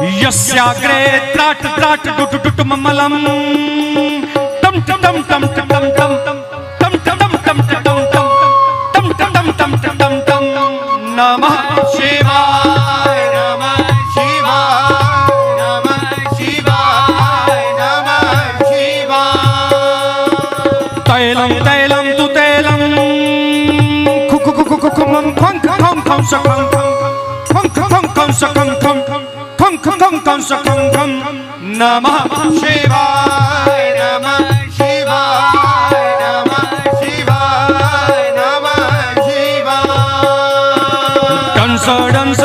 यस्याग्रे त्राट त्राट टुट टुट ममलम टम टम टम टम टम टम टम टम टम टम टम टम टम टम टम टम टम टम टम नमः शिवाय नमः शिवाय नमः शिवाय नमः शिवाय तैलम तैलम तु तैलम खु खु खु खु खु खु मम खं खं खं सकं खं खं खं सकं खं खं खं खं सकं खं नमः शिवाय नमः शिवाय नमः शिवाय नमः शिवाय डंस डंस